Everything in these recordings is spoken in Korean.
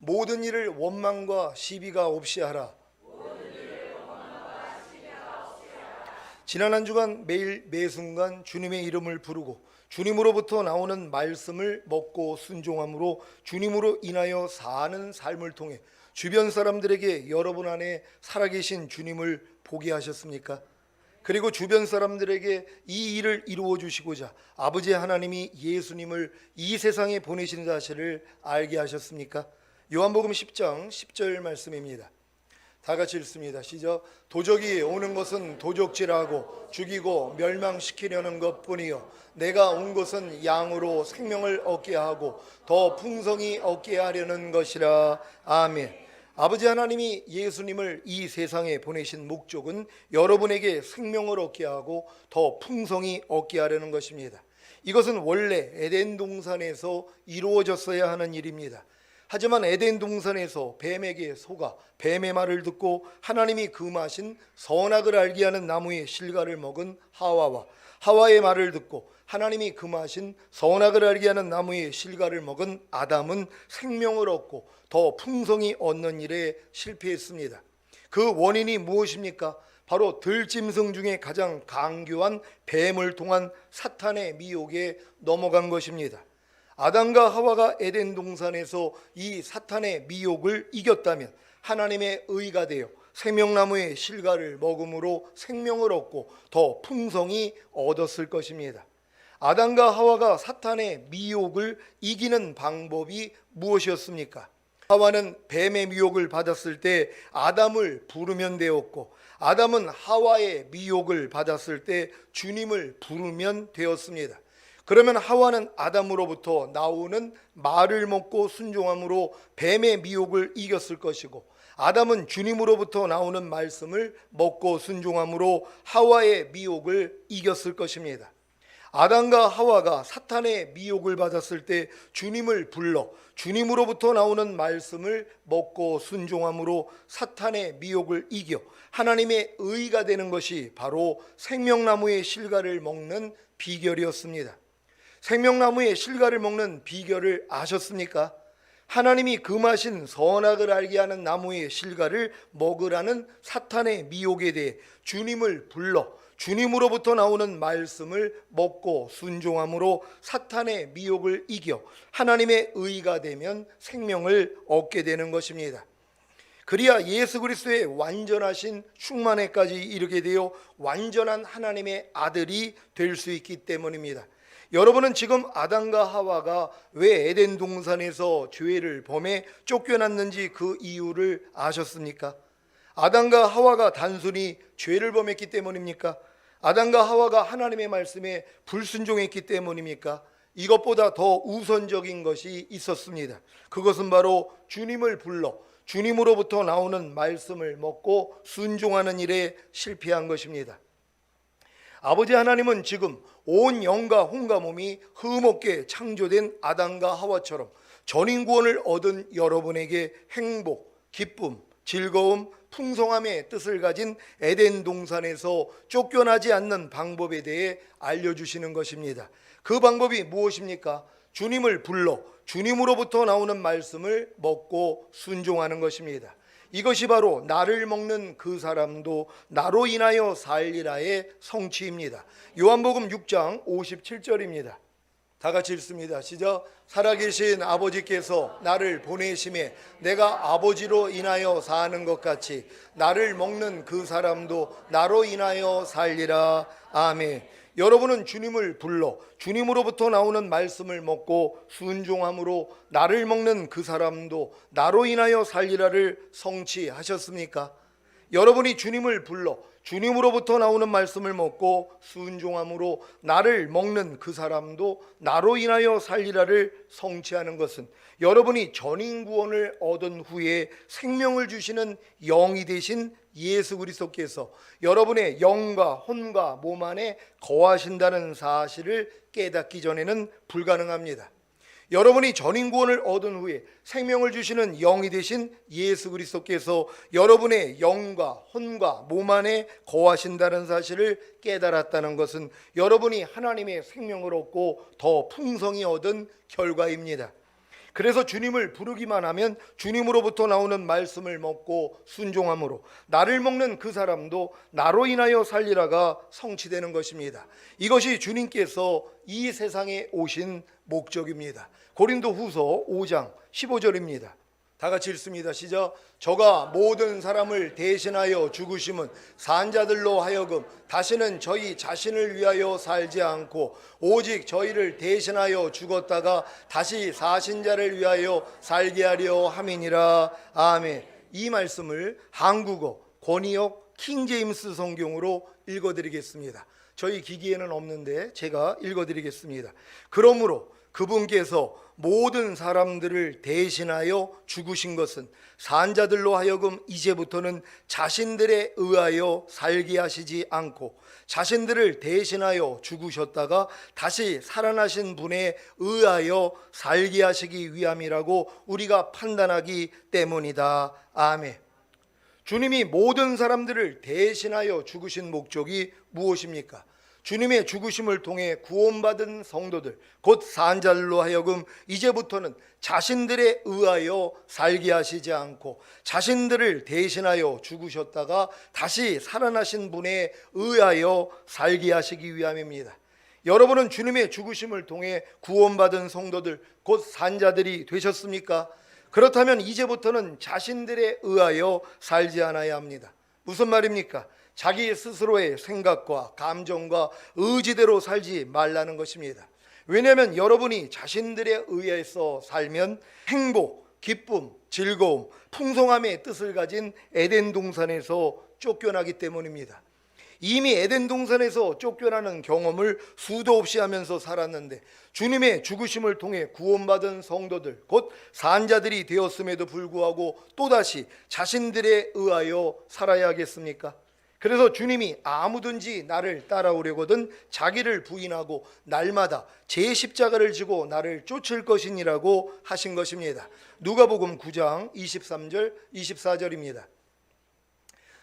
모든 일을 원망과 시비가 없이 하라. 지난 한 주간 매일 매순간 주님의 이름을 부르고 주님으로부터 나오는 말씀을 먹고 순종함으로 주님으로 인하여 사는 삶을 통해 주변 사람들에게 여러분 안에 살아계신 주님을 보게 하셨습니까? 그리고 주변 사람들에게 이 일을 이루어 주시고자 아버지 하나님이 예수님을 이 세상에 보내신 사실을 알게 하셨습니까? 요한복음 10장 10절 말씀입니다. 다 같이 읽습니다. 시작. 도적이 오는 것은 도적질하고 죽이고 멸망시키려는 것뿐이요 내가 온 것은 양으로 생명을 얻게 하고 더 풍성히 얻게 하려는 것이라. 아멘. 아버지 하나님이 예수님을 이 세상에 보내신 목적은 여러분에게 생명을 얻게 하고 더 풍성히 얻게 하려는 것입니다. 이것은 원래 에덴 동산에서 이루어졌어야 하는 일입니다. 하지만 에덴 동산에서 뱀에게 속아 뱀의 말을 듣고 하나님이 금하신 선악을 알게 하는 나무의 실과를 먹은 하와와 하와의 말을 듣고 하나님이 금하신 선악을 알게 하는 나무의 실과를 먹은 아담은 생명을 얻고 더 풍성히 얻는 일에 실패했습니다. 그 원인이 무엇입니까? 바로 들짐승 중에 가장 강교한 뱀을 통한 사탄의 미혹에 넘어간 것입니다. 아담과 하와가 에덴 동산에서 이 사탄의 미혹을 이겼다면 하나님의 의가 되어 생명나무의 실과를 먹음으로 생명을 얻고 더 풍성히 얻었을 것입니다. 아담과 하와가 사탄의 미혹을 이기는 방법이 무엇이었습니까? 하와는 뱀의 미혹을 받았을 때 아담을 부르면 되었고 아담은 하와의 미혹을 받았을 때 주님을 부르면 되었습니다. 그러면 하와는 아담으로부터 나오는 말을 먹고 순종함으로 뱀의 미혹을 이겼을 것이고 아담은 주님으로부터 나오는 말씀을 먹고 순종함으로 하와의 미혹을 이겼을 것입니다. 아담과 하와가 사탄의 미혹을 받았을 때 주님을 불러 주님으로부터 나오는 말씀을 먹고 순종함으로 사탄의 미혹을 이겨 하나님의 의가 되는 것이 바로 생명나무의 실과를 먹는 비결이었습니다. 생명나무의 실과를 먹는 비결을 아셨습니까? 하나님이 금하신 선악을 알게 하는 나무의 실과를 먹으라는 사탄의 미혹에 대해 주님을 불러 주님으로부터 나오는 말씀을 먹고 순종함으로 사탄의 미혹을 이겨 하나님의 의가 되면 생명을 얻게 되는 것입니다. 그리야 예수 그리스도의 완전하신 충만에까지 이르게 되어 완전한 하나님의 아들이 될 수 있기 때문입니다. 여러분은 지금 아담과 하와가 왜 에덴 동산에서 죄를 범해 쫓겨났는지 그 이유를 아셨습니까? 아담과 하와가 단순히 죄를 범했기 때문입니까? 아담과 하와가 하나님의 말씀에 불순종했기 때문입니까? 이것보다 더 우선적인 것이 있었습니다. 그것은 바로 주님을 불러 주님으로부터 나오는 말씀을 먹고 순종하는 일에 실패한 것입니다. 아버지 하나님은 지금 온 영과 혼과 몸이 흠없게 창조된 아담과 하와처럼 전인구원을 얻은 여러분에게 행복, 기쁨, 즐거움, 풍성함의 뜻을 가진 에덴 동산에서 쫓겨나지 않는 방법에 대해 알려주시는 것입니다. 그 방법이 무엇입니까? 주님을 불러 주님으로부터 나오는 말씀을 먹고 순종하는 것입니다. 이것이 바로 나를 먹는 그 사람도 나로 인하여 살리라의 성취입니다. 요한복음 6장 57절입니다. 다 같이 읽습니다. 시작. 살아계신 아버지께서 나를 보내심에 내가 아버지로 인하여 사는 것 같이 나를 먹는 그 사람도 나로 인하여 살리라. 아멘. 여러분은 주님을 불러 주님으로부터 나오는 말씀을 먹고 순종함으로 나를 먹는 그 사람도 나로 인하여 살리라를 성취하셨습니까? 여러분이 주님을 불러 주님으로부터 나오는 말씀을 먹고 순종함으로 나를 먹는 그 사람도 나로 인하여 살리라를 성취하는 것은 여러분이 전인구원을 얻은 후에 생명을 주시는 영이 되신 예수 그리스도께서 여러분의 영과 혼과 몸 안에 거하신다는 사실을 깨닫기 전에는 불가능합니다. 여러분이 전인구원을 얻은 후에 생명을 주시는 영이 되신 예수 그리스도께서 여러분의 영과 혼과 몸 안에 거하신다는 사실을 깨달았다는 것은 여러분이 하나님의 생명을 얻고 더 풍성히 얻은 결과입니다. 그래서 주님을 부르기만 하면 주님으로부터 나오는 말씀을 먹고 순종함으로 나를 먹는 그 사람도 나로 인하여 살리라가 성취되는 것입니다. 이것이 주님께서 이 세상에 오신 목적입니다. 고린도후서 5장 15절입니다. 다 같이 읽습니다. 시작. 저가 모든 사람을 대신하여 죽으심은 산자들로 하여금 다시는 저희 자신을 위하여 살지 않고 오직 저희를 대신하여 죽었다가 다시 사신 자를 위하여 살게 하려 함이니라. 아멘. 이 말씀을 한국어 권희역 킹제임스 성경으로 읽어드리겠습니다. 저희 기기에는 없는데 제가 읽어드리겠습니다. 그러므로 그분께서 모든 사람들을 대신하여 죽으신 것은 산자들로 하여금 이제부터는 자신들에 의하여 살게 하시지 않고 자신들을 대신하여 죽으셨다가 다시 살아나신 분에 의하여 살게 하시기 위함이라고 우리가 판단하기 때문이다. 아멘. 주님이 모든 사람들을 대신하여 죽으신 목적이 무엇입니까? 주님의 죽으심을 통해 구원받은 성도들 곧 산자들로 하여금 이제부터는 자신들에 의하여 살게 하시지 않고 자신들을 대신하여 죽으셨다가 다시 살아나신 분에 의하여 살게 하시기 위함입니다. 여러분은 주님의 죽으심을 통해 구원받은 성도들 곧 산자들이 되셨습니까? 그렇다면 이제부터는 자신들에 의하여 살지 않아야 합니다. 무슨 말입니까? 자기 스스로의 생각과 감정과 의지대로 살지 말라는 것입니다. 왜냐하면 여러분이 자신들에 의해서 살면 행복, 기쁨, 즐거움, 풍성함의 뜻을 가진 에덴 동산에서 쫓겨나기 때문입니다. 이미 에덴 동산에서 쫓겨나는 경험을 수도 없이 하면서 살았는데 주님의 죽으심을 통해 구원받은 성도들 곧 산자들이 되었음에도 불구하고 또다시 자신들에 의하여 살아야 하겠습니까? 그래서 주님이 아무든지 나를 따라오려거든 자기를 부인하고 날마다 제 십자가를 지고 나를 쫓을 것이니라고 하신 것입니다. 누가복음 9장 23절 24절입니다.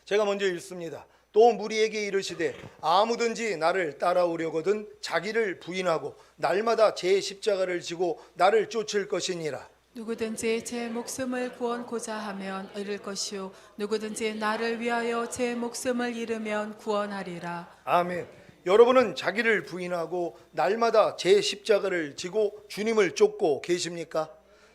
제가 먼저 읽습니다. 또 무리에게 이르시되 아무든지 나를 따라오려거든 자기를 부인하고 날마다 제 십자가를 지고 나를 쫓을 것이니라. 누구든지 제 목숨을 구원고자 하면 잃을 것이요 누구든지 나를 위하여 제 목숨을 잃으면 구원하리라. 아멘. 여러분은 자기를 부인하고 날마다 제 십자가를 지고 주님을 쫓고 계십니까?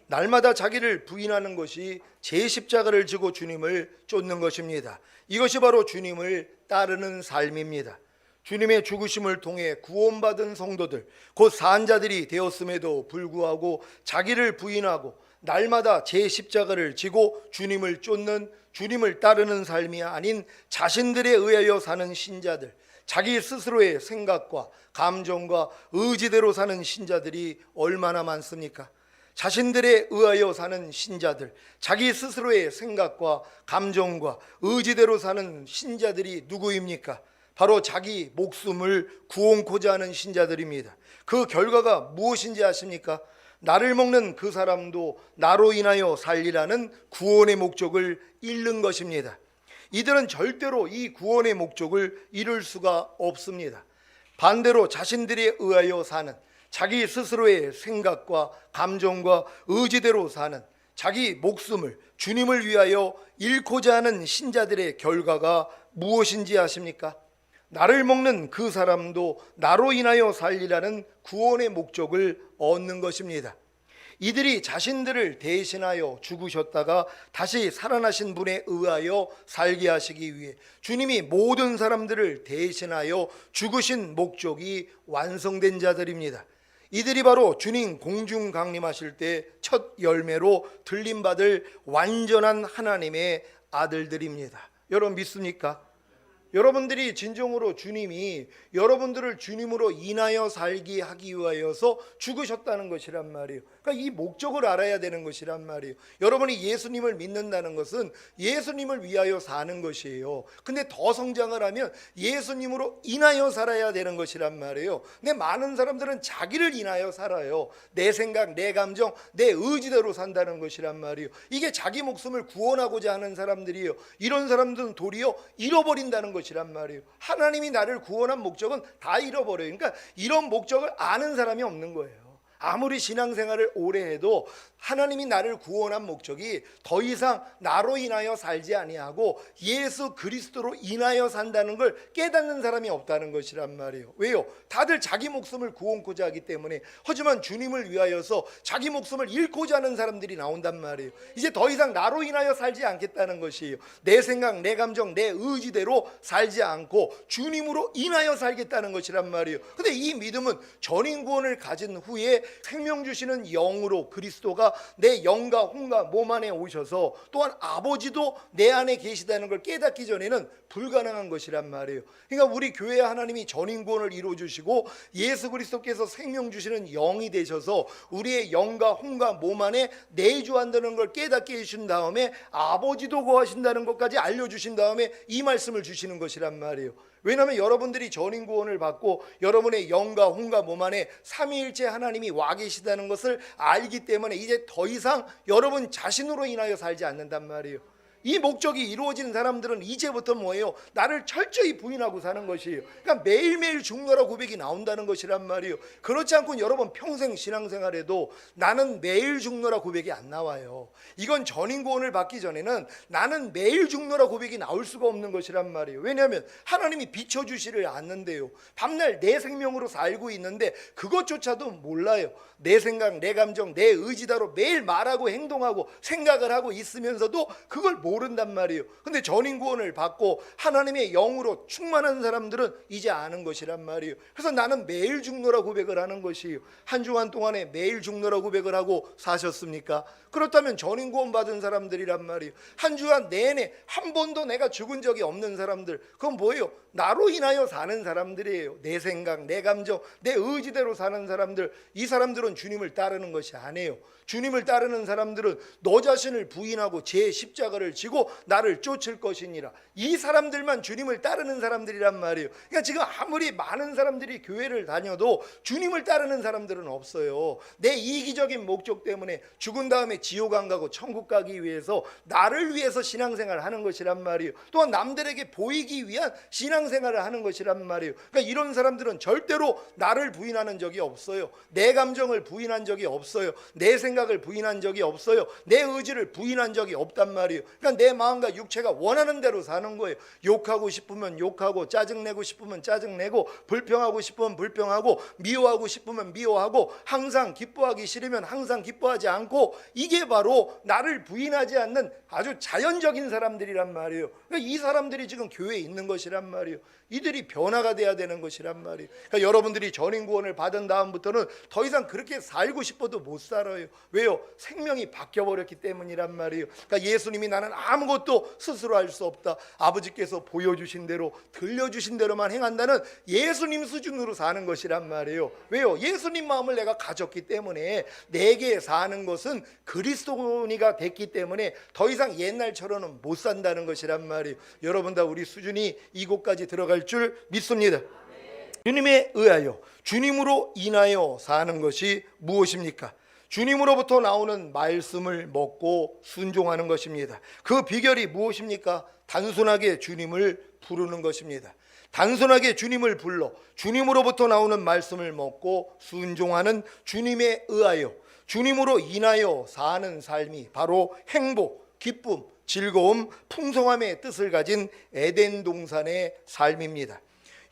날마다 자기를 부인하는 것이 제 십자가를 지고 주님을 쫓는 것입니다. 이것이 바로 주님을 따르는 삶입니다. 주님의 죽으심을 통해 구원받은 성도들 곧 산자들이 되었음에도 불구하고 자기를 부인하고 날마다 제 십자가를 지고 주님을 쫓는 주님을 따르는 삶이 아닌 자신들에 의하여 사는 신자들, 자기 스스로의 생각과 감정과 의지대로 사는 신자들이 얼마나 많습니까? 자신들에 의하여 사는 신자들, 자기 스스로의 생각과 감정과 의지대로 사는 신자들이 누구입니까? 바로 자기 목숨을 구원코자 하는 신자들입니다. 그 결과가 무엇인지 아십니까? 나를 먹는 그 사람도 나로 인하여 살리라는 구원의 목적을 잃는 것입니다. 이들은 절대로 이 구원의 목적을 이룰 수가 없습니다. 반대로 자신들에 의하여 사는 자기 스스로의 생각과 감정과 의지대로 사는 자기 목숨을 주님을 위하여 잃고자 하는 신자들의 결과가 무엇인지 아십니까? 나를 먹는 그 사람도 나로 인하여 살리라는 구원의 목적을 얻는 것입니다. 이들이 자신들을 대신하여 죽으셨다가 다시 살아나신 분에 의하여 살게 하시기 위해 주님이 모든 사람들을 대신하여 죽으신 목적이 완성된 자들입니다. 이들이 바로 주님 공중 강림하실 때 첫 열매로 들림받을 완전한 하나님의 아들들입니다. 여러분 믿습니까? 여러분들이 진정으로 주님이 여러분들을 주님으로 인하여 살게 하기 위하여서 죽으셨다는 것이란 말이에요. 그러니까 이 목적을 알아야 되는 것이란 말이에요. 여러분이 예수님을 믿는다는 것은 예수님을 위하여 사는 것이에요. 근데 더 성장을 하면 예수님으로 인하여 살아야 되는 것이란 말이에요. 근데 많은 사람들은 자기를 인하여 살아요. 내 생각, 내 감정, 내 의지대로 산다는 것이란 말이에요. 이게 자기 목숨을 구원하고자 하는 사람들이에요. 이런 사람들은 도리어 잃어버린다는 것이란 말이에요. 하나님이 나를 구원한 목적은 다 잃어버려요. 그러니까 이런 목적을 아는 사람이 없는 거예요. 아무리 신앙생활을 오래 해도 하나님이 나를 구원한 목적이 더 이상 나로 인하여 살지 아니하고 예수 그리스도로 인하여 산다는 걸 깨닫는 사람이 없다는 것이란 말이에요. 왜요? 다들 자기 목숨을 구원코자 하기 때문에. 하지만 주님을 위하여서 자기 목숨을 잃고자 하는 사람들이 나온단 말이에요. 이제 더 이상 나로 인하여 살지 않겠다는 것이에요. 내 생각, 내 감정, 내 의지대로 살지 않고 주님으로 인하여 살겠다는 것이란 말이에요. 근데 이 믿음은 전인 구원을 가진 후에 생명 주시는 영으로 그리스도가 내 영과 혼과 몸 안에 오셔서 또한 아버지도 내 안에 계시다는 걸 깨닫기 전에는 불가능한 것이란 말이에요. 그러니까 우리 교회 하나님이 전인 구원을 이루어 주시고 예수 그리스도께서 생명 주시는 영이 되셔서 우리의 영과 혼과 몸 안에 내주한다는 걸 깨닫게 해주신 다음에 아버지도 거하신다는 것까지 알려주신 다음에 이 말씀을 주시는 것이란 말이에요. 왜냐하면 여러분들이 전인 구원을 받고 여러분의 영과 혼과 몸 안에 삼위일체 하나님이 와 계시다는 것을 알기 때문에 이제 더 이상 여러분 자신으로 인하여 살지 않는단 말이에요. 이 목적이 이루어지는 사람들은 이제부터 뭐예요? 나를 철저히 부인하고 사는 것이에요. 그러니까 매일매일 죽노라 고백이 나온다는 것이란 말이에요. 그렇지 않고 여러분 평생 신앙생활에도 나는 매일 죽노라 고백이 안 나와요. 이건 전인 구원을 받기 전에는 나는 매일 죽노라 고백이 나올 수가 없는 것이란 말이에요. 왜냐하면 하나님이 비춰주시를 않는데요. 밤날 내 생명으로 살고 있는데 그것조차도 몰라요. 내 생각, 내 감정, 내 의지대로 매일 말하고 행동하고 생각을 하고 있으면서도 그걸 모른단 말이에요. 근데 전인 구원을 받고 하나님의 영으로 충만한 사람들은 이제 아는 것이란 말이에요. 그래서 나는 매일 죽노라 고백을 하는 것이에요. 한 주간 동안에 매일 죽노라 고백을 하고 사셨습니까? 그렇다면 전인 구원 받은 사람들이란 말이에요. 한 주간 내내 한 번도 내가 죽은 적이 없는 사람들, 그건 뭐예요? 나로 인하여 사는 사람들이에요. 내 생각, 내 감정, 내 의지대로 사는 사람들. 이 사람들은 주님을 따르는 것이 아니에요. 주님을 따르는 사람들은 너 자신을 부인하고 제 십자가를 지고 나를 쫓을 것이니라. 이 사람들만 주님을 따르는 사람들이란 말이에요. 그러니까 지금 아무리 많은 사람들이 교회를 다녀도 주님을 따르는 사람들은 없어요. 내 이기적인 목적 때문에 죽은 다음에 지옥 안 가고 천국 가기 위해서 나를 위해서 신앙생활을 하는 것이란 말이에요. 또한 남들에게 보이기 위한 신앙생활을 하는 것이란 말이에요. 그러니까 이런 사람들은 절대로 나를 부인하는 적이 없어요. 내 감정을 부인한 적이 없어요. 내 생각을 부인한 적이 없어요. 내 의지를 부인한 적이 없단 말이에요. 그러니까 내 마음과 육체가 원하는 대로 사는 거예요. 욕하고 싶으면 욕하고, 짜증내고 싶으면 짜증내고, 불평하고 싶으면 불평하고, 미워하고 싶으면 미워하고, 항상 기뻐하기 싫으면 항상 기뻐하지 않고, 이게 바로 나를 부인하지 않는 아주 자연적인 사람들이란 말이에요. 그러니까 이 사람들이 지금 교회에 있는 것이란 말이에요. 이들이 변화가 돼야 되는 것이란 말이에요. 그러니까 여러분들이 전인 구원을 받은 다음부터는 더 이상 그렇게 살고 싶어도 못 살아요. 왜요? 생명이 바뀌어버렸기 때문이란 말이에요. 그러니까 예수님이 나는 아무것도 스스로 할 수 없다, 아버지께서 보여주신 대로 들려주신 대로만 행한다는 예수님 수준으로 사는 것이란 말이에요. 왜요? 예수님 마음을 내가 가졌기 때문에 내게 사는 것은 그리스도니가 됐기 때문에 더 이상 옛날처럼은 못 산다는 것이란 말이에요. 여러분 다 우리 수준이 이곳까지 들어갈 줄 믿습니다. 주님에 의하여, 주님으로 인하여 사는 것이 무엇입니까? 주님으로부터 나오는 말씀을 먹고 순종하는 것입니다. 그 비결이 무엇입니까? 단순하게 주님을 부르는 것입니다. 단순하게 주님을 불러 주님으로부터 나오는 말씀을 먹고 순종하는, 주님에 의하여, 주님으로 인하여 사는 삶이 바로 행복, 기쁨, 즐거움, 풍성함의 뜻을 가진 에덴 동산의 삶입니다.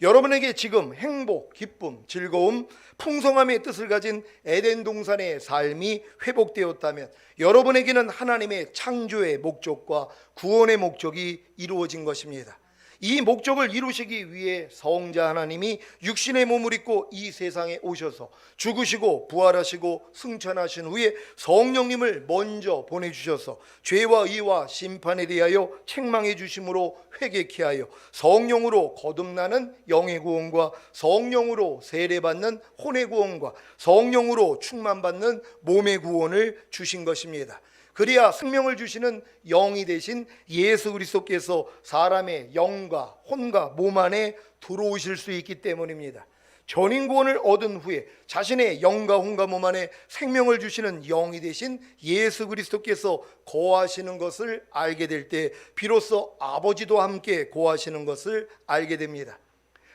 여러분에게 지금 행복, 기쁨, 즐거움, 풍성함의 뜻을 가진 에덴 동산의 삶이 회복되었다면 여러분에게는 하나님의 창조의 목적과 구원의 목적이 이루어진 것입니다. 이 목적을 이루시기 위해 성자 하나님이 육신의 몸을 입고 이 세상에 오셔서 죽으시고 부활하시고 승천하신 후에 성령님을 먼저 보내주셔서 죄와 의와 심판에 대하여 책망해 주심으로 회개케 하여 성령으로 거듭나는 영의 구원과 성령으로 세례받는 혼의 구원과 성령으로 충만받는 몸의 구원을 주신 것입니다. 그래야 생명을 주시는 영이 되신 예수 그리스도께서 사람의 영과 혼과 몸 안에 들어오실 수 있기 때문입니다. 전인 구원을 얻은 후에 자신의 영과 혼과 몸 안에 생명을 주시는 영이 되신 예수 그리스도께서 거하시는 것을 알게 될 때 비로소 아버지도 함께 거하시는 것을 알게 됩니다.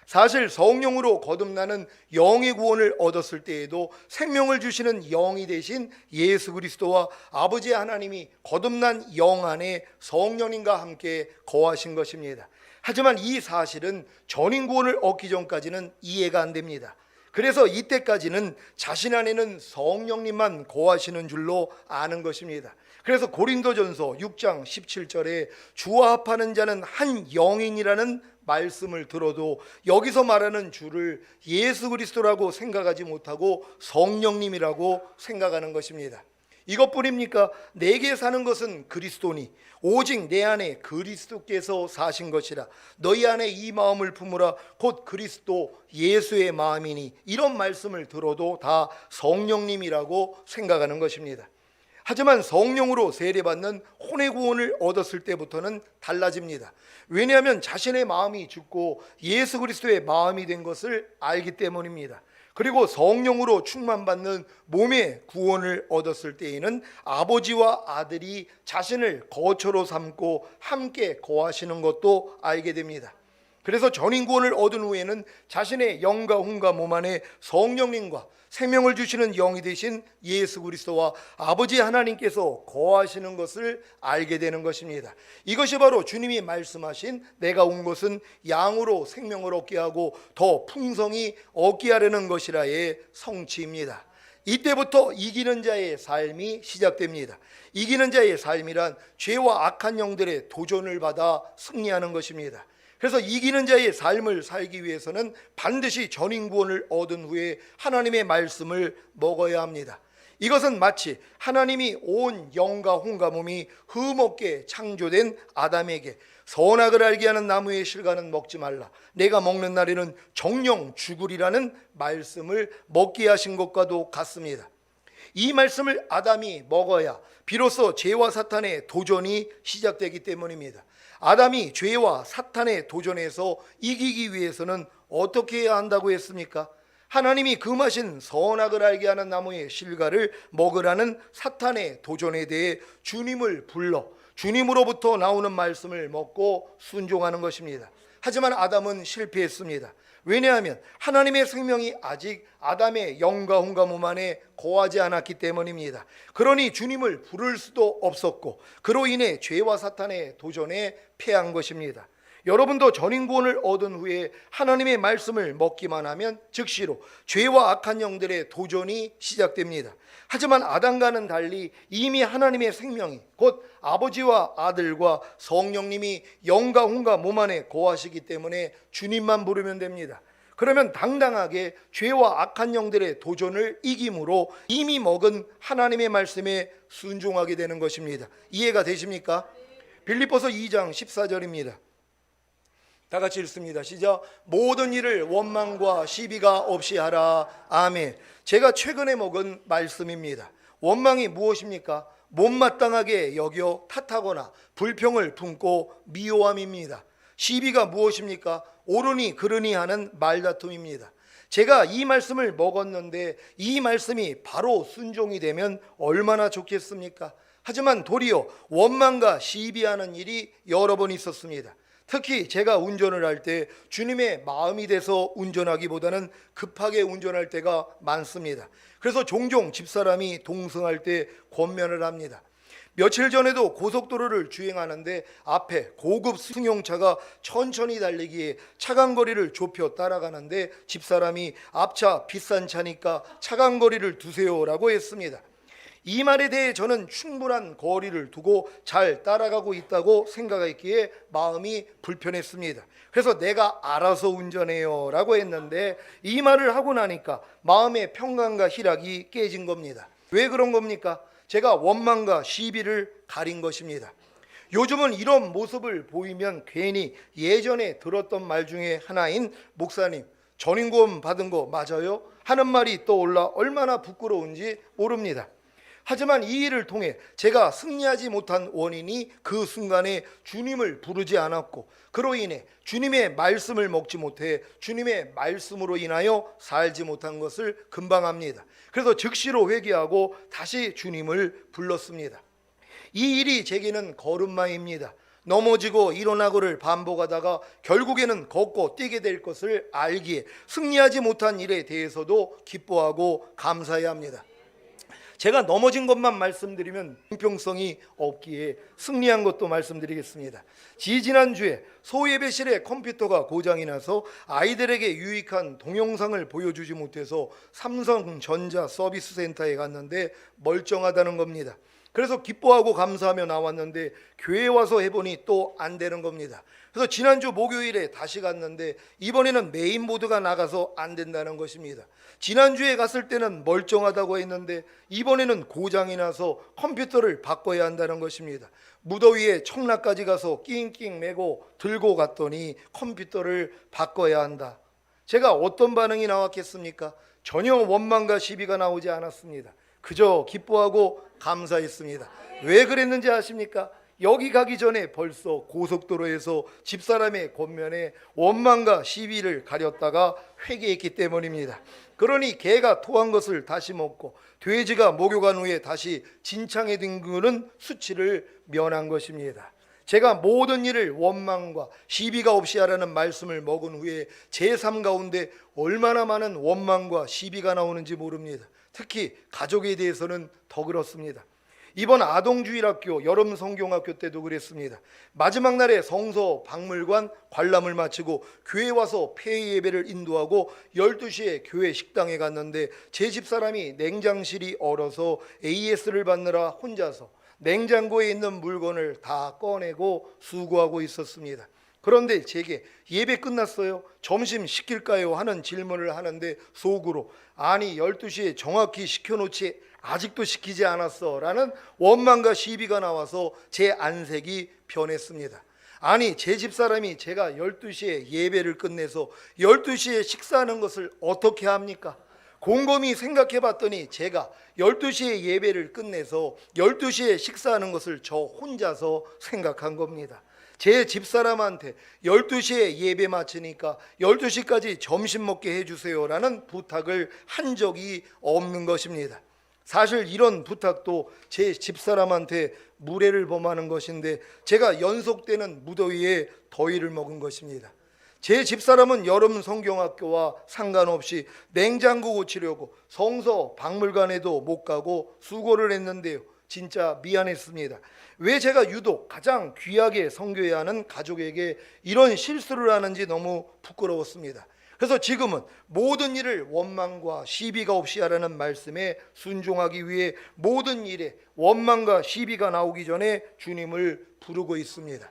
사실 성령으로 거듭나는 영의 구원을 얻었을 때에도 생명을 주시는 영이 되신 예수 그리스도와 아버지 하나님이 거듭난 영 안에 성령님과 함께 거하신 것입니다. 하지만 이 사실은 전인 구원을 얻기 전까지는 이해가 안 됩니다. 그래서 이때까지는 자신 안에는 성령님만 거하시는 줄로 아는 것입니다. 그래서 고린도전서 6장 17절에 주와 합하는 자는 한 영인이라는 말씀을 들어도 여기서 말하는 주를 예수 그리스도라고 생각하지 못하고 성령님이라고 생각하는 것입니다. 이것뿐입니까? 내게 사는 것은 그리스도니 오직 내 안에 그리스도께서 사신 것이라. 너희 안에 이 마음을 품으라. 곧 그리스도 예수의 마음이니. 이런 말씀을 들어도 다 성령님이라고 생각하는 것입니다. 하지만 성령으로 세례받는 혼의 구원을 얻었을 때부터는 달라집니다. 왜냐하면 자신의 마음이 죽고 예수 그리스도의 마음이 된 것을 알기 때문입니다. 그리고 성령으로 충만받는 몸의 구원을 얻었을 때에는 아버지와 아들이 자신을 거처로 삼고 함께 거하시는 것도 알게 됩니다. 그래서 전인 구원을 얻은 후에는 자신의 영과 혼과 몸 안에 성령님과 생명을 주시는 영이 되신 예수 그리스도와 아버지 하나님께서 거하시는 것을 알게 되는 것입니다. 이것이 바로 주님이 말씀하신 내가 온 것은 양으로 생명을 얻게 하고 더 풍성히 얻게 하려는 것이라의 성취입니다. 이때부터 이기는 자의 삶이 시작됩니다. 이기는 자의 삶이란 죄와 악한 영들의 도전을 받아 승리하는 것입니다. 그래서 이기는 자의 삶을 살기 위해서는 반드시 전인 구원을 얻은 후에 하나님의 말씀을 먹어야 합니다. 이것은 마치 하나님이 온 영과 혼과 몸이 흠없게 창조된 아담에게 선악을 알게 하는 나무의 실과는 먹지 말라, 내가 먹는 날에는 정령 죽으리라는 말씀을 먹게 하신 것과도 같습니다. 이 말씀을 아담이 먹어야 비로소 죄와 사탄의 도전이 시작되기 때문입니다. 아담이 죄와 사탄의 도전에서 이기기 위해서는 어떻게 해야 한다고 했습니까? 하나님이 금하신 선악을 알게 하는 나무의 실과를 먹으라는 사탄의 도전에 대해 주님을 불러 주님으로부터 나오는 말씀을 먹고 순종하는 것입니다. 하지만 아담은 실패했습니다. 왜냐하면 하나님의 생명이 아직 아담의 영과 혼과 몸 안에 거하지 않았기 때문입니다. 그러니 주님을 부를 수도 없었고 그로 인해 죄와 사탄의 도전에 패한 것입니다. 여러분도 전인 구원을 얻은 후에 하나님의 말씀을 먹기만 하면 즉시로 죄와 악한 영들의 도전이 시작됩니다. 하지만 아담과는 달리 이미 하나님의 생명이 곧 아버지와 아들과 성령님이 영과 혼과 몸 안에 거하시기 때문에 주님만 부르면 됩니다. 그러면 당당하게 죄와 악한 영들의 도전을 이김으로 이미 먹은 하나님의 말씀에 순종하게 되는 것입니다. 이해가 되십니까? 빌립보서 2장 14절입니다. 다 같이 읽습니다. 시작. 모든 일을 원망과 시비가 없이 하라. 아멘. 제가 최근에 먹은 말씀입니다. 원망이 무엇입니까? 못마땅하게 여겨 탓하거나 불평을 품고 미워함입니다. 시비가 무엇입니까? 옳으니 그르니 하는 말다툼입니다. 제가 이 말씀을 먹었는데 이 말씀이 바로 순종이 되면 얼마나 좋겠습니까? 하지만 도리어 원망과 시비하는 일이 여러 번 있었습니다. 특히 제가 운전을 할 때 주님의 마음이 돼서 운전하기보다는 급하게 운전할 때가 많습니다. 그래서 종종 집사람이 동승할 때 권면을 합니다. 며칠 전에도 고속도로를 주행하는데 앞에 고급 승용차가 천천히 달리기에 차간거리를 좁혀 따라가는데 집사람이 앞차 비싼 차니까 차간거리를 두세요라고 했습니다. 이 말에 대해 저는 충분한 거리를 두고 잘 따라가고 있다고 생각했기에 마음이 불편했습니다. 그래서 내가 알아서 운전해요 라고 했는데 이 말을 하고 나니까 마음의 평강과 희락이 깨진 겁니다. 왜 그런 겁니까? 제가 원망과 시비를 가린 것입니다. 요즘은 이런 모습을 보이면 괜히 예전에 들었던 말 중에 하나인 목사님 전인구원 받은 거 맞아요? 하는 말이 떠올라 얼마나 부끄러운지 모릅니다. 하지만 이 일을 통해 제가 승리하지 못한 원인이 그 순간에 주님을 부르지 않았고 그로 인해 주님의 말씀을 먹지 못해 주님의 말씀으로 인하여 살지 못한 것을 금방 압니다. 그래서 즉시로 회개하고 다시 주님을 불렀습니다. 이 일이 제게는 걸음마입니다. 넘어지고 일어나고를 반복하다가 결국에는 걷고 뛰게 될 것을 알기에 승리하지 못한 일에 대해서도 기뻐하고 감사해야 합니다. 제가 넘어진 것만 말씀드리면 형평성이 없기에 승리한 것도 말씀드리겠습니다. 지난주에 소예배실에 컴퓨터가 고장이 나서 아이들에게 유익한 동영상을 보여주지 못해서 삼성전자 서비스센터에 갔는데 멀쩡하다는 겁니다. 그래서 기뻐하고 감사하며 나왔는데 교회 와서 해보니 또 안 되는 겁니다. 그래서 지난주 목요일에 다시 갔는데 이번에는 메인보드가 나가서 안 된다는 것입니다. 지난주에 갔을 때는 멀쩡하다고 했는데 이번에는 고장이 나서 컴퓨터를 바꿔야 한다는 것입니다. 무더위에 청라까지 가서 낑낑 매고 들고 갔더니 컴퓨터를 바꿔야 한다. 제가 어떤 반응이 나왔겠습니까? 전혀 원망과 시비가 나오지 않았습니다. 그저 기뻐하고 감사했습니다. 왜 그랬는지 아십니까? 여기 가기 전에 벌써 고속도로에서 집사람의 권면에 원망과 시비를 가렸다가 회개했기 때문입니다. 그러니 개가 토한 것을 다시 먹고 돼지가 목욕한 후에 다시 진창에 뒹구는 수치를 면한 것입니다. 제가 모든 일을 원망과 시비가 없이 하라는 말씀을 먹은 후에 제 삶 가운데 얼마나 많은 원망과 시비가 나오는지 모릅니다. 특히 가족에 대해서는 더 그렇습니다. 이번 아동주일학교 여름 성경학교 때도 그랬습니다. 마지막 날에 성서 박물관 관람을 마치고 교회 와서 폐회 예배를 인도하고 12시에 교회 식당에 갔는데 제 집사람이 냉장실이 얼어서 AS를 받느라 혼자서 냉장고에 있는 물건을 다 꺼내고 수고하고 있었습니다. 그런데 제게 예배 끝났어요? 점심 시킬까요? 하는 질문을 하는데 속으로 아니 12시에 정확히 시켜놓지 아직도 시키지 않았어 라는 원망과 시비가 나와서 제 안색이 변했습니다. 아니 제 집사람이 제가 12시에 예배를 끝내서 12시에 식사하는 것을 어떻게 합니까? 곰곰이 생각해 봤더니 제가 12시에 예배를 끝내서 12시에 식사하는 것을 저 혼자서 생각한 겁니다. 제 집사람한테 12시에 예배 마치니까 12시까지 점심 먹게 해주세요 라는 부탁을 한 적이 없는 것입니다. 사실 이런 부탁도 제 집사람한테 무례를 범하는 것인데 제가 연속되는 무더위에 더위를 먹은 것입니다. 제 집사람은 여름 성경학교와 상관없이 냉장고 고치려고 성서 박물관에도 못 가고 수고를 했는데요. 진짜 미안했습니다. 왜 제가 유독 가장 귀하게 섬겨야 하는 가족에게 이런 실수를 하는지 너무 부끄러웠습니다. 그래서 지금은 모든 일을 원망과 시비가 없이 하라는 말씀에 순종하기 위해 모든 일에 원망과 시비가 나오기 전에 주님을 부르고 있습니다.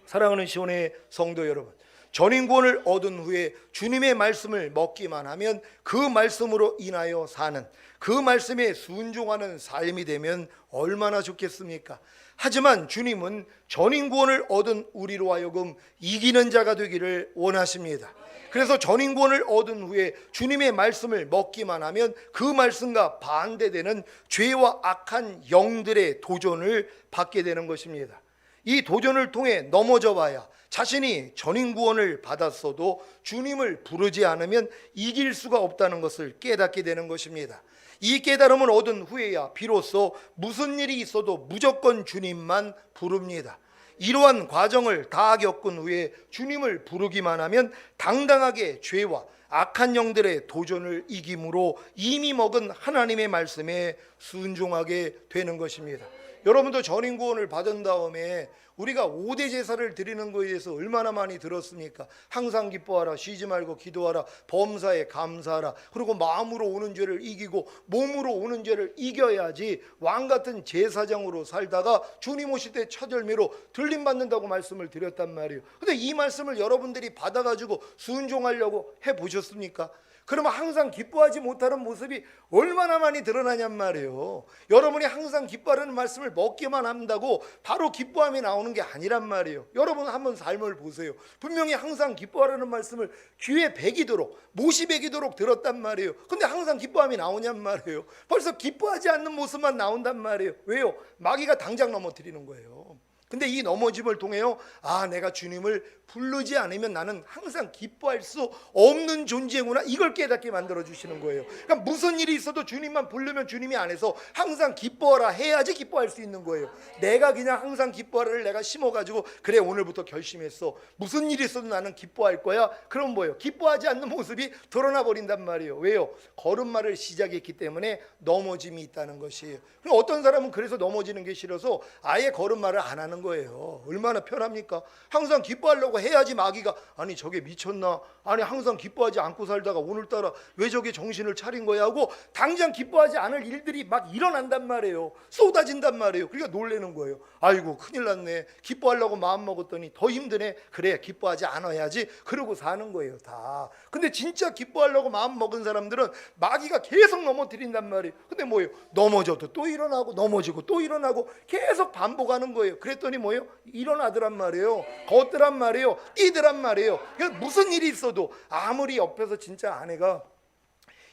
사랑하는 시온의 성도 여러분, 전인권을 얻은 후에 주님의 말씀을 먹기만 하면 그 말씀으로 인하여 사는, 그 말씀에 순종하는 삶이 되면 얼마나 좋겠습니까? 하지만 주님은 전인권을 얻은 우리로 하여금 이기는 자가 되기를 원하십니다. 그래서 전인권을 얻은 후에 주님의 말씀을 먹기만 하면 그 말씀과 반대되는 죄와 악한 영들의 도전을 받게 되는 것입니다. 이 도전을 통해 넘어져 봐야 자신이 전인구원을 받았어도 주님을 부르지 않으면 이길 수가 없다는 것을 깨닫게 되는 것입니다. 이 깨달음을 얻은 후에야 비로소 무슨 일이 있어도 무조건 주님만 부릅니다. 이러한 과정을 다 겪은 후에 주님을 부르기만 하면 당당하게 죄와 악한 영들의 도전을 이김으로 이미 먹은 하나님의 말씀에 순종하게 되는 것입니다. 여러분도 전인구원을 받은 다음에 우리가 5대 제사를 드리는 것에 대해서 얼마나 많이 들었습니까? 항상 기뻐하라, 쉬지 말고 기도하라, 범사에 감사하라, 그리고 마음으로 오는 죄를 이기고 몸으로 오는 죄를 이겨야지 왕같은 제사장으로 살다가 주님 오실 때 첫 열매로 들림받는다고 말씀을 드렸단 말이에요. 근데 이 말씀을 여러분들이 받아가지고 순종하려고 해보셨습니까? 그러면 항상 기뻐하지 못하는 모습이 얼마나 많이 드러나냔 말이에요. 여러분이 항상 기뻐하는 말씀을 먹기만 한다고 바로 기뻐함이 나오는 게 아니란 말이에요. 여러분 한번 삶을 보세요. 분명히 항상 기뻐하라는 말씀을 귀에 배기도록, 못이 배기도록 들었단 말이에요. 근데 항상 기뻐함이 나오냔 말이에요. 벌써 기뻐하지 않는 모습만 나온단 말이에요. 왜요? 마귀가 당장 넘어뜨리는 거예요. 근데 이 넘어짐을 통해요, 내가 주님을 부르지 않으면 나는 항상 기뻐할 수 없는 존재구나, 이걸 깨닫게 만들어 주시는 거예요. 그러니까 무슨 일이 있어도 주님만 부르면 주님이 안에서 항상 기뻐하라 해야지 기뻐할 수 있는 거예요. 내가 그냥 항상 기뻐하라를 내가 심어가지고 그래 오늘부터 결심했어, 무슨 일이 있어도 나는 기뻐할 거야, 그럼 뭐예요? 기뻐하지 않는 모습이 드러나 버린단 말이에요. 왜요? 걸음마를 시작했기 때문에 넘어짐이 있다는 것이에요. 그럼 어떤 사람은 그래서 넘어지는 게 싫어서 아예 걸음마를 안 하는 거예요. 얼마나 편합니까? 항상 기뻐하려고 해야지 마귀가 아니 저게 미쳤나, 아니 항상 기뻐하지 않고 살다가 오늘따라 왜 저게 정신을 차린 거야 하고 당장 기뻐하지 않을 일들이 막 일어난단 말이에요. 쏟아진단 말이에요. 그러니까 놀라는 거예요. 아이고 큰일 났네, 기뻐하려고 마음 먹었더니 더 힘드네, 그래 기뻐하지 않아야지, 그러고 사는 거예요 다. 근데 진짜 기뻐하려고 마음 먹은 사람들은 마귀가 계속 넘어뜨린단 말이에요. 근데 뭐예요? 넘어져도 또 일어나고 넘어지고 또 일어나고 계속 반복하는 거예요. 그랬더니 뭐예요? 일어나더란 말이에요. 걷더란 말이에요. 뛰더란 말이에요. 그러니까 무슨 일이 있어도 아무리 옆에서 진짜 아내가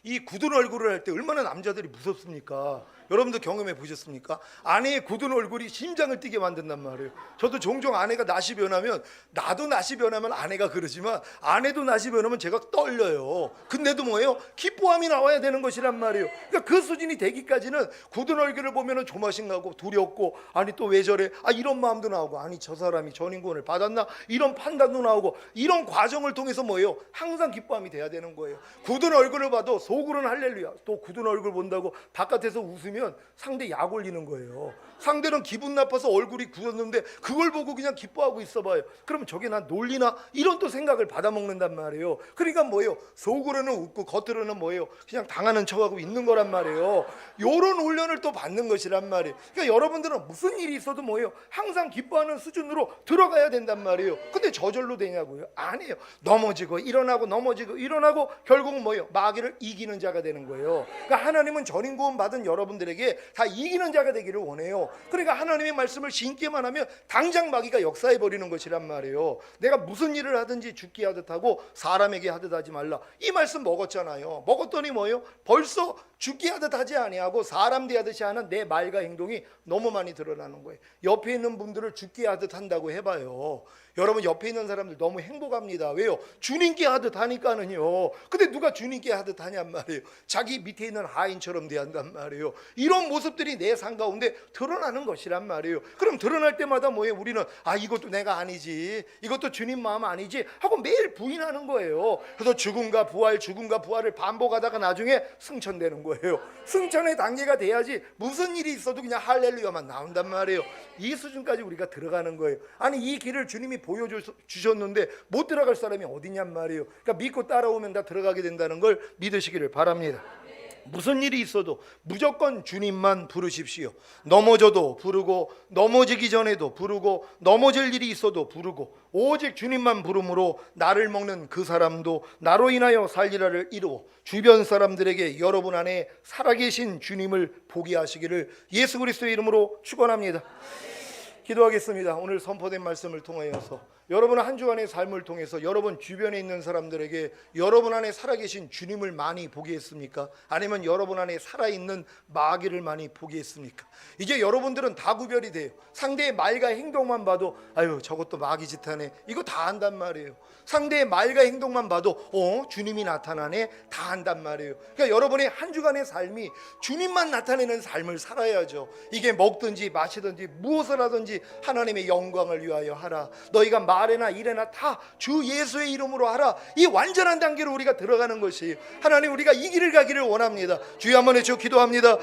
이 굳은 얼굴을 할 때 얼마나 남자들이 무섭습니까? 여러분도 경험해 보셨습니까? 아내의 굳은 얼굴이 심장을 뛰게 만든단 말이에요. 저도 종종 아내가 낯이 변하면, 나도 낯이 변하면 아내가 그러지만 아내도 낯이 변하면 제가 떨려요. 근데도 뭐예요? 기뻐함이 나와야 되는 것이란 말이에요. 그러니까 그 수준이 되기까지는 굳은 얼굴을 보면 조마심나고 두렵고, 아니 또 왜 저래, 이런 마음도 나오고, 아니 저 사람이 전인권을 받았나, 이런 판단도 나오고, 이런 과정을 통해서 뭐예요? 항상 기뻐함이 돼야 되는 거예요. 굳은 얼굴을 봐도 속으로는 할렐루야, 또 굳은 얼굴 본다고 바깥에서 웃으면 상대 약 올리는 거예요. 상대는 기분 나빠서 얼굴이 굳었는데 그걸 보고 그냥 기뻐하고 있어봐요. 그러면 저게 난 놀리나, 이런 또 생각을 받아먹는단 말이에요. 그러니까 뭐예요? 속으로는 웃고 겉으로는 뭐예요? 그냥 당하는 척하고 있는 거란 말이에요. 요런 훈련을 또 받는 것이란 말이에요. 그러니까 여러분들은 무슨 일이 있어도 뭐예요? 항상 기뻐하는 수준으로 들어가야 된단 말이에요. 근데 저절로 되냐고요? 아니에요. 넘어지고 일어나고 넘어지고 일어나고 결국은 뭐예요? 마귀를 이기는 자가 되는 거예요. 그러니까 하나님은 전인 구원 받은 여러분들에게 다 이기는 자가 되기를 원해요. 그러니까 하나님의 말씀을 신기만 하면 당장 마귀가 역사해 버리는 것이란 말이에요. 내가 무슨 일을 하든지 죽게 하듯 하고 사람에게 하듯 하지 말라, 이 말씀 먹었잖아요. 먹었더니 뭐예요? 벌써 죽게 하듯 하지 아니하고 사람 대하듯이 하는 내 말과 행동이 너무 많이 드러나는 거예요. 옆에 있는 분들을 죽게 하듯 한다고 해봐요. 여러분 옆에 있는 사람들 너무 행복합니다. 왜요? 주님께 하듯 하니까는요. 근데 누가 주님께 하듯 하냔 말이에요. 자기 밑에 있는 하인처럼 대한단 말이에요. 이런 모습들이 내 삶 가운데 드러나는 것이란 말이에요. 그럼 드러날 때마다 뭐예요? 우리는 이것도 내가 아니지, 이것도 주님 마음 아니지 하고 매일 부인하는 거예요. 그래서 죽음과 부활을 반복하다가 나중에 승천되는 거예요. 승천의 단계가 돼야지 무슨 일이 있어도 그냥 할렐루야만 나온단 말이에요. 이 수준까지 우리가 들어가는 거예요. 아니 이 길을 주님이 보여주셨는데 못 들어갈 사람이 어디냔 말이에요. 그러니까 믿고 따라오면 다 들어가게 된다는 걸 믿으시기를 바랍니다. 무슨 일이 있어도 무조건 주님만 부르십시오. 넘어져도 부르고, 넘어지기 전에도 부르고, 넘어질 일이 있어도 부르고, 오직 주님만 부름으로 나를 먹는 그 사람도 나로 인하여 살리라를 이루어 주변 사람들에게 여러분 안에 살아계신 주님을 보게 하시기를 예수 그리스도의 이름으로 축원합니다. 기도하겠습니다. 오늘 선포된 말씀을 통하여서 여러분 한 주간의 삶을 통해서 여러분 주변에 있는 사람들에게 여러분 안에 살아계신 주님을 많이 보게 했습니까? 아니면 여러분 안에 살아있는 마귀를 많이 보게 했습니까? 이제 여러분들은 다 구별이 돼요. 상대의 말과 행동만 봐도 아유 저것도 마귀 짓 하네, 이거 다 안단 말이에요. 상대의 말과 행동만 봐도 주님이 나타나네, 다 안단 말이에요. 그러니까 여러분의 한 주간의 삶이 주님만 나타내는 삶을 살아야죠. 이게 먹든지 마시든지 무엇을 하든지 하나님의 영광을 위하여 하라. 너희가 말에나 일에나 다 주 예수의 이름으로 하라. 이 완전한 단계로 우리가 들어가는 것이 하나님, 우리가 이 길을 가기를 원합니다. 주여 한번 해주시고 기도합니다.